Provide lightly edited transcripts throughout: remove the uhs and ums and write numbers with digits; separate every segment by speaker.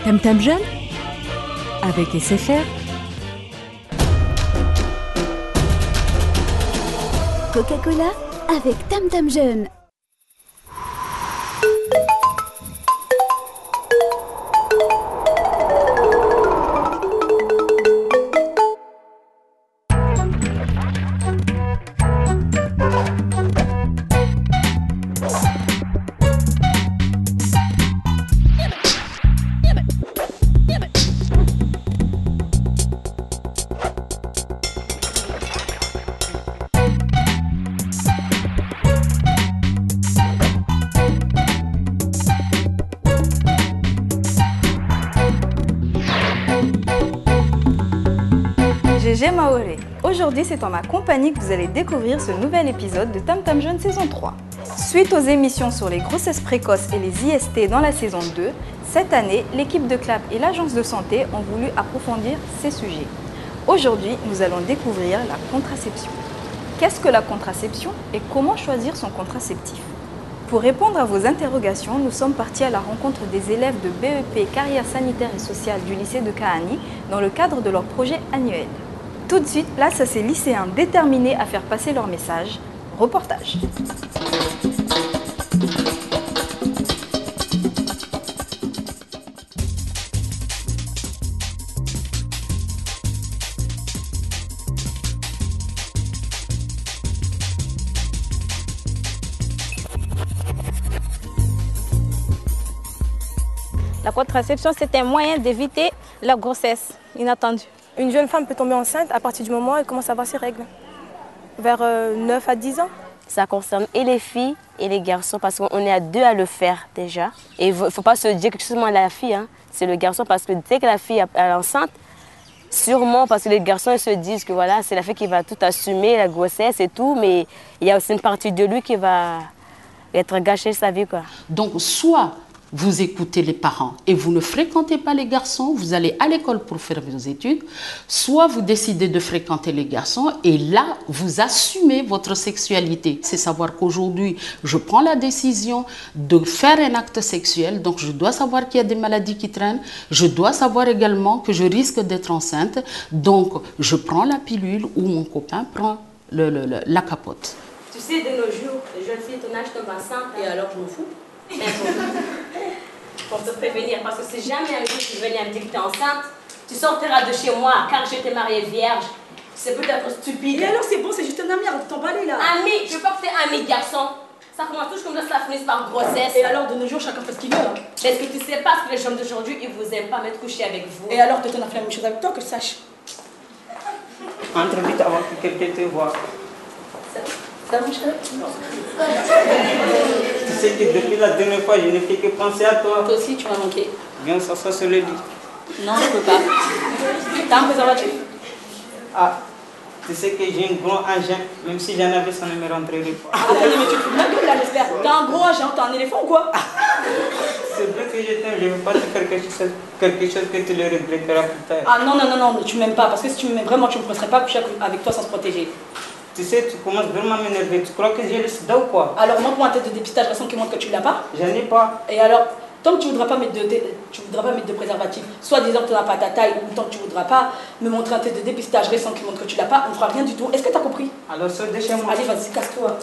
Speaker 1: Tam Tam Jeune avec SFR.
Speaker 2: Coca-Cola avec Tam Tam Jeune.
Speaker 3: Gégé Maoré. Aujourd'hui, c'est en ma compagnie que vous allez découvrir ce nouvel épisode de Tam Tam Jeune saison 3. Suite aux émissions sur les grossesses précoces et les IST dans la saison 2, cette année, l'équipe de CLAP et l'agence de santé ont voulu approfondir ces sujets. Aujourd'hui, nous allons découvrir la contraception. Qu'est-ce que la contraception et comment choisir son contraceptif? Pour répondre à vos interrogations, nous sommes partis à la rencontre des élèves de BEP Carrière sanitaire et sociale du lycée de Kahani dans le cadre de leur projet annuel. Tout de suite, place à ces lycéens déterminés à faire passer leur message. Reportage.
Speaker 4: La contraception, c'est un moyen d'éviter la grossesse inattendue.
Speaker 5: Une jeune femme peut tomber enceinte à partir du moment où elle commence à avoir ses règles, vers 9 à 10 ans.
Speaker 6: Ça concerne et les filles et les garçons parce qu'on est à deux à le faire déjà. Et il ne faut pas se dire que seulement la fille, hein, c'est le garçon parce que dès que la fille est enceinte, sûrement parce que les garçons ils se disent que voilà, c'est la fille qui va tout assumer, la grossesse et tout, mais il y a aussi une partie de lui qui va être gâchée sa vie, quoi.
Speaker 7: Donc soit vous écoutez les parents et vous ne fréquentez pas les garçons, vous allez à l'école pour faire vos études, soit vous décidez de fréquenter les garçons et là, vous assumez votre sexualité. C'est savoir qu'aujourd'hui, je prends la décision de faire un acte sexuel, donc je dois savoir qu'il y a des maladies qui traînent, je dois savoir également que je risque d'être enceinte, donc je prends la pilule ou mon copain prend la capote.
Speaker 6: Tu sais, de nos jours, les jeunes filles, ton âge tombe enceinte. Et alors, je m'en fous. Pour te prévenir, parce que si jamais un jour tu venais me dire que tu es enceinte, tu sortiras de chez moi car j'étais mariée vierge. C'est peut-être stupide.
Speaker 8: Et alors c'est bon, c'est juste un ami, arrête de t'emballer là.
Speaker 6: Ami, je veux pas que c'est ami garçon. Ça commence toujours comme ça finit par grossesse.
Speaker 8: Et alors de nos jours, chacun fait ce qu'il veut. Hein.
Speaker 6: Est-ce que tu sais pas que les jeunes d'aujourd'hui, ils vous aiment pas mettre coucher avec vous?
Speaker 8: Et alors, toi, t'en as fait la même chose avec toi, que je sache.
Speaker 9: Entre vite avant que quelqu'un te voie.
Speaker 8: Ça mon chéri?
Speaker 9: Tu sais que depuis la dernière fois, je ne fais que penser à toi.
Speaker 8: Toi aussi, tu m'as manqué.
Speaker 9: Viens, s'asseoir sur le lit.
Speaker 8: Non, je peux pas. T'as un préservatif?
Speaker 9: Ah, tu sais que j'ai un gros engin, même si j'en avais, ça ne me rentrerait pas.
Speaker 8: Attendez, mais tu te fous de ma gueule là, j'espère. T'as un gros agent, t'as un éléphant ou quoi?
Speaker 9: C'est vrai que je t'aime, je ne veux pas te faire quelque chose que tu le regretteras plus tard.
Speaker 8: Ah non, non, non, non, tu m'aimes pas. Parce que si tu m'aimais vraiment, tu ne me presserais pas coucher avec toi sans se protéger.
Speaker 9: Tu sais, tu commences vraiment à m'énerver. Tu crois que j'ai le sida ou quoi?
Speaker 8: Alors, montre-moi un test de dépistage récent qui montre que tu l'as pas.
Speaker 9: J'en ai pas.
Speaker 8: Et alors, tant que tu ne voudras pas mettre de préservatif, soit disant que tu n'as pas ta taille, ou tant que tu ne voudras pas me montrer un test de dépistage récent qui montre que tu l'as pas, on ne fera rien du tout. Est-ce que tu as compris?
Speaker 9: Alors, sors de chez moi.
Speaker 8: Allez, vas-y, casse-toi.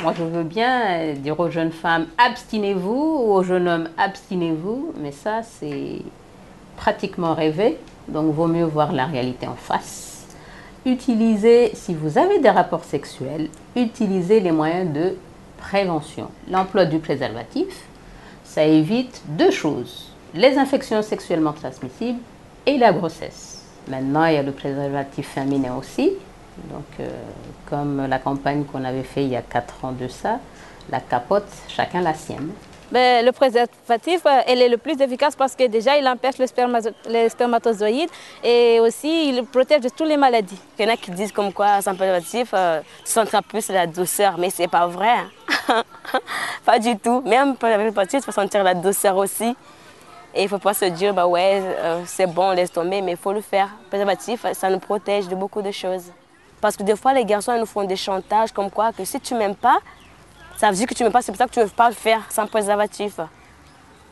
Speaker 10: Moi, je veux bien dire aux jeunes femmes, abstinez-vous, ou aux jeunes hommes, abstinez-vous, mais ça, c'est pratiquement rêvé, donc vaut mieux voir la réalité en face. Utilisez, si vous avez des rapports sexuels, utilisez les moyens de prévention. L'emploi du préservatif, ça évite deux choses, les infections sexuellement transmissibles et la grossesse. Maintenant, il y a le préservatif féminin aussi. Donc, comme la campagne qu'on avait fait il y a 4 ans de ça, la capote, chacun la sienne.
Speaker 4: Ben, le préservatif, elle est le plus efficace parce que déjà, il empêche les spermatozoïdes et aussi, il protège de toutes les maladies.
Speaker 6: Il y en a qui disent comme quoi, sans préservatif, tu sentiras plus la douceur, mais c'est pas vrai. Hein. Pas du tout. Même pour le préservatif, tu vas sentir la douceur aussi. Et il ne faut pas se dire, bah ouais, c'est bon, laisse tomber, mais il faut le faire. Le préservatif, ça nous protège de beaucoup de choses. Parce que des fois, les garçons ils nous font des chantages comme quoi que si tu ne m'aimes pas, ça veut dire que tu ne m'aimes pas, c'est pour ça que tu ne veux pas le faire sans préservatif.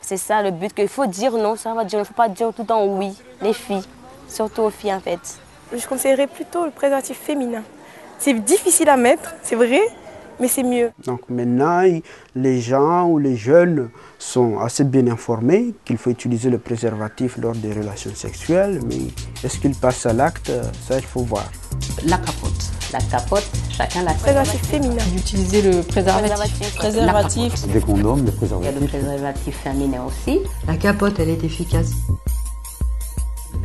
Speaker 6: C'est ça le but, qu'il faut dire non, ça va dire, il ne faut pas dire tout le temps oui, les filles, surtout aux filles en fait.
Speaker 5: Je conseillerais plutôt le préservatif féminin. C'est difficile à mettre, c'est vrai, mais c'est mieux.
Speaker 11: Donc maintenant, les gens ou les jeunes sont assez bien informés qu'il faut utiliser le préservatif lors des relations sexuelles, mais est-ce qu'ils passent à l'acte? Ça, il faut voir.
Speaker 7: La capote.
Speaker 10: La capote, chacun la
Speaker 5: Préservatif féminin.
Speaker 8: D'utiliser le préservatif.
Speaker 12: Des condoms, des
Speaker 10: Il y a
Speaker 12: préservatifs.
Speaker 10: le préservatif féminin aussi.
Speaker 13: La capote, elle est efficace.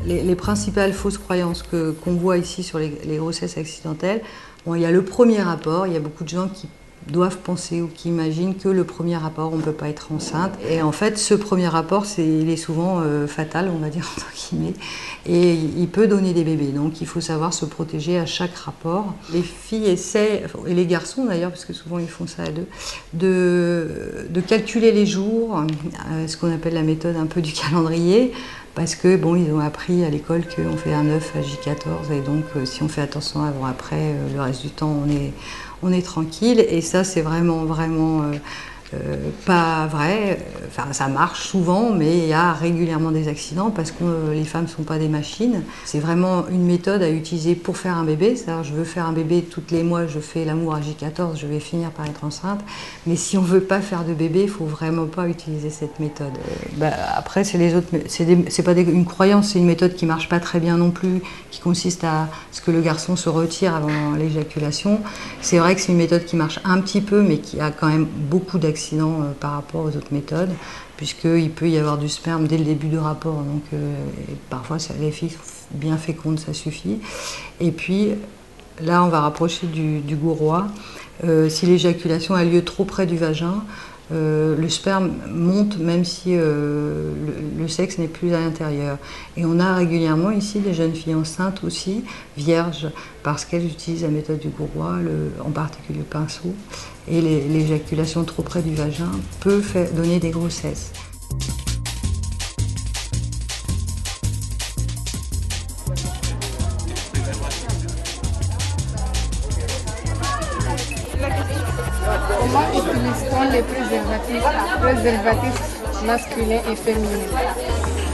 Speaker 13: Les principales fausses croyances qu'on voit ici sur les grossesses accidentelles, bon, il y a le premier rapport, il y a beaucoup de gens qui doivent penser ou qui imaginent que le premier rapport, on ne peut pas être enceinte. Et en fait, ce premier rapport, il est souvent fatal, on va dire, entre guillemets, et il peut donner des bébés. Donc il faut savoir se protéger à chaque rapport. Les filles essaient, et les garçons d'ailleurs, parce que souvent ils font ça à deux, de calculer les jours, ce qu'on appelle la méthode un peu du calendrier, parce que bon, ils ont appris à l'école qu'on fait un œuf à J14 et donc si on fait attention avant après, le reste du temps on est tranquille, et ça c'est vraiment pas vrai. Enfin, ça marche souvent, mais il y a régulièrement des accidents parce que les femmes ne sont pas des machines. C'est vraiment une méthode à utiliser pour faire un bébé. C'est-à-dire, je veux faire un bébé tous les mois, je fais l'amour à J14, je vais finir par être enceinte. Mais si on ne veut pas faire de bébé, il ne faut vraiment pas utiliser cette méthode. Après, c'est les autres. C'est pas une croyance, c'est une méthode qui ne marche pas très bien non plus, qui consiste à ce que le garçon se retire avant l'éjaculation. C'est vrai que c'est une méthode qui marche un petit peu, mais qui a quand même beaucoup d'accidents par rapport aux autres méthodes, puisqu'il peut y avoir du sperme dès le début du rapport, donc parfois les filles sont bien fécondes, ça suffit. Et puis là on va rapprocher du gourrois. Si l'éjaculation a lieu trop près du vagin, le sperme monte même si le sexe n'est plus à l'intérieur. Et on a régulièrement ici des jeunes filles enceintes aussi, vierges, parce qu'elles utilisent la méthode du gourrois, en particulier le pinceau. Et l'éjaculation trop près du vagin peut donner des grossesses.
Speaker 14: Comment utilise-t-on les préservatifs masculins et féminins?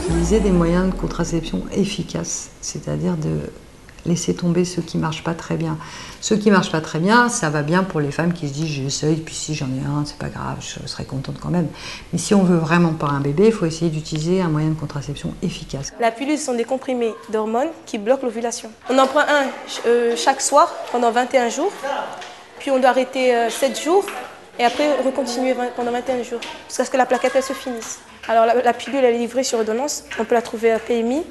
Speaker 13: Utiliser des moyens de contraception efficaces, c'est-à-dire de laisser tomber ceux qui ne marchent pas très bien. Ceux qui ne marchent pas très bien, ça va bien pour les femmes qui se disent j'essaye, puis si j'en ai un, c'est pas grave, je serai contente quand même. Mais si on veut vraiment pas un bébé, il faut essayer d'utiliser un moyen de contraception efficace.
Speaker 5: La pilule sont des comprimés d'hormones qui bloquent l'ovulation. On en prend un chaque soir pendant 21 jours, puis on doit arrêter 7 jours et après recontinuer pendant 21 jours jusqu'à ce que la plaquette elle se finisse. Alors la pilule elle est livrée sur ordonnance, on peut la trouver à PMI,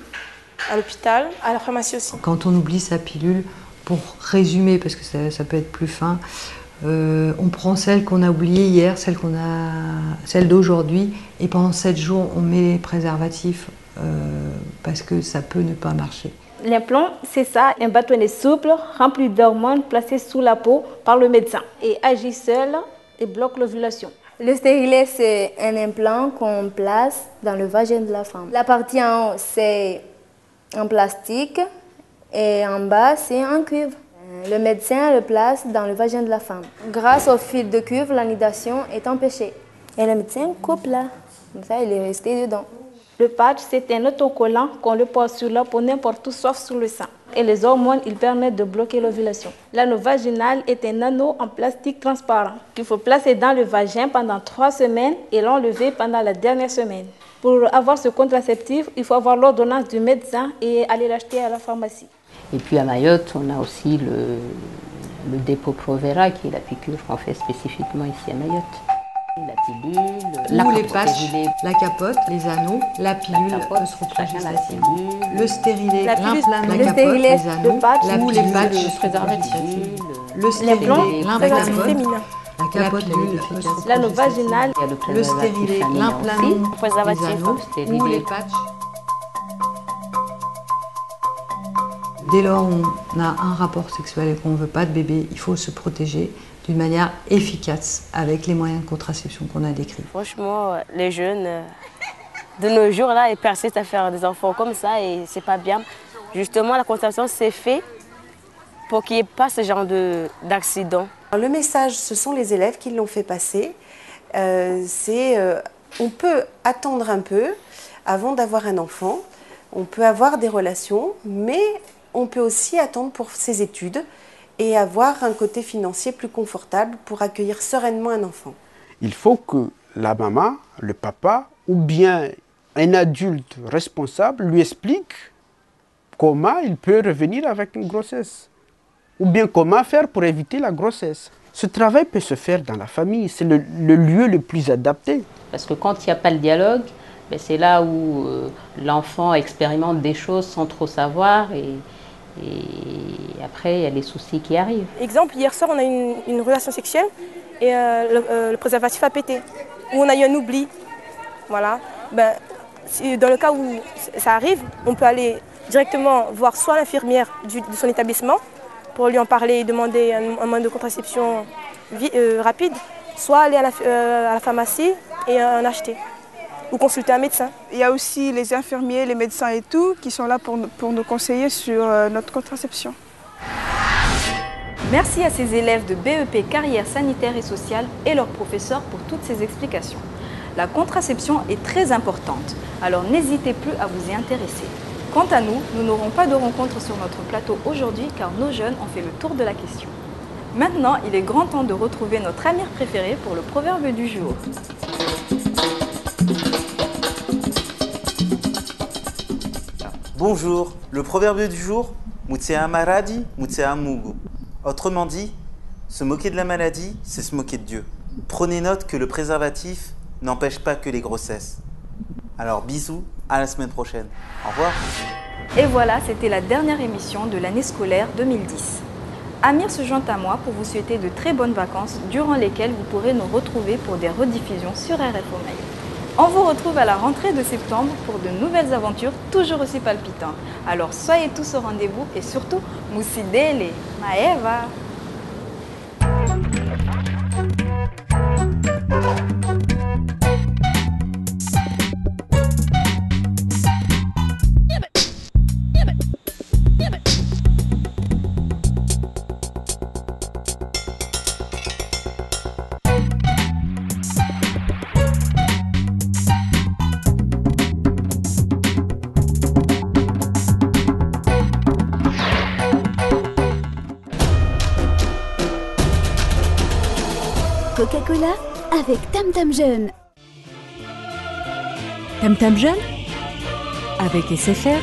Speaker 5: à l'hôpital, à la pharmacie aussi.
Speaker 13: Quand on oublie sa pilule, pour résumer, parce que ça peut être plus fin, on prend celle qu'on a oubliée hier, celle d'aujourd'hui, et pendant 7 jours, on met les préservatifs parce que ça peut ne pas marcher.
Speaker 4: L'implant, c'est ça, un bâtonnet souple, rempli d'hormones, placé sous la peau par le médecin et agit seul et bloque l'ovulation.
Speaker 15: Le stérilet, c'est un implant qu'on place dans le vagin de la femme. La partie en haut, c'est en plastique et en bas, c'est en cuivre. Le médecin le place dans le vagin de la femme. Grâce au fil de cuivre, la nidation est empêchée. Et le médecin coupe là. Comme ça, il est resté dedans.
Speaker 4: Le patch, c'est un autocollant qu'on le pose sur la peau n'importe où, sauf sur le sein. Et les hormones, ils permettent de bloquer l'ovulation. L'anneau vaginal est un anneau en plastique transparent qu'il faut placer dans le vagin pendant 3 semaines et l'enlever pendant la dernière semaine. Pour avoir ce contraceptif, il faut avoir l'ordonnance du médecin et aller l'acheter à la pharmacie.
Speaker 10: Et puis à Mayotte, on a aussi le dépôt Provera, qui est la piqûre qu'on fait spécifiquement ici à Mayotte. La pilule,
Speaker 13: ou les patchs, la capote, les anneaux, la pilule peut se reproduire le stérilet, l'implant, la capote, les anneaux, la pilule, les patchs, le préservatif, le stérilet, l'implant, la capote,
Speaker 4: l'anneau vaginal,
Speaker 13: le stérilet, l'implant, les anneaux ou les patchs. Dès lors où on a un rapport sexuel et qu'on ne veut pas de bébé, il faut se protéger d'une manière efficace avec les moyens de contraception qu'on a décrits.
Speaker 6: Franchement, les jeunes de nos jours, là, ils persistent à faire des enfants comme ça et c'est pas bien. Justement, la contraception, c'est fait pour qu'il n'y ait pas ce genre d'accident.
Speaker 16: Le message, ce sont les élèves qui l'ont fait passer, c'est
Speaker 12: On peut attendre un peu avant d'avoir un enfant. On peut avoir des relations, mais on peut aussi attendre pour ses études et avoir un côté financier plus confortable pour accueillir sereinement un enfant.
Speaker 11: Il faut que la maman, le papa ou bien un adulte responsable lui explique comment il peut revenir avec une grossesse ou bien comment faire pour éviter la grossesse. Ce travail peut se faire dans la famille, c'est le lieu le plus adapté.
Speaker 10: Parce que quand il n'y a pas le dialogue, c'est là où l'enfant expérimente des choses sans trop savoir et après il y a les soucis qui arrivent.
Speaker 5: Exemple, hier soir on a eu une relation sexuelle et le préservatif a pété, ou on a eu un oubli. Voilà. Dans le cas où ça arrive, on peut aller directement voir soit l'infirmière de son établissement pour lui en parler et demander un moyen de contraception rapide, soit aller à la pharmacie et en acheter, ou consulter un médecin.
Speaker 16: Il y a aussi les infirmiers, les médecins et tout qui sont là pour nous conseiller sur notre contraception.
Speaker 3: Merci à ces élèves de BEP Carrière sanitaire et sociale et leurs professeurs pour toutes ces explications. La contraception est très importante, alors n'hésitez plus à vous y intéresser. Quant à nous, nous n'aurons pas de rencontre sur notre plateau aujourd'hui car nos jeunes ont fait le tour de la question. Maintenant, il est grand temps de retrouver notre amir préféré pour le proverbe du jour.
Speaker 17: Bonjour, le proverbe du jour, Mutsea maradi, Mutsea mugu. Autrement dit, se moquer de la maladie, c'est se moquer de Dieu. Prenez note que le préservatif n'empêche pas que les grossesses. Alors bisous, à la semaine prochaine. Au revoir.
Speaker 3: Et voilà, c'était la dernière émission de l'année scolaire 2010. Amir se joint à moi pour vous souhaiter de très bonnes vacances durant lesquelles vous pourrez nous retrouver pour des rediffusions sur RFO Mail. On vous retrouve à la rentrée de septembre pour de nouvelles aventures toujours aussi palpitantes. Alors soyez tous au rendez-vous et surtout, Musidele, Maeva.
Speaker 2: Coca-Cola avec Tam Tam Jeune.
Speaker 1: Tam Tam Jeune avec SFR.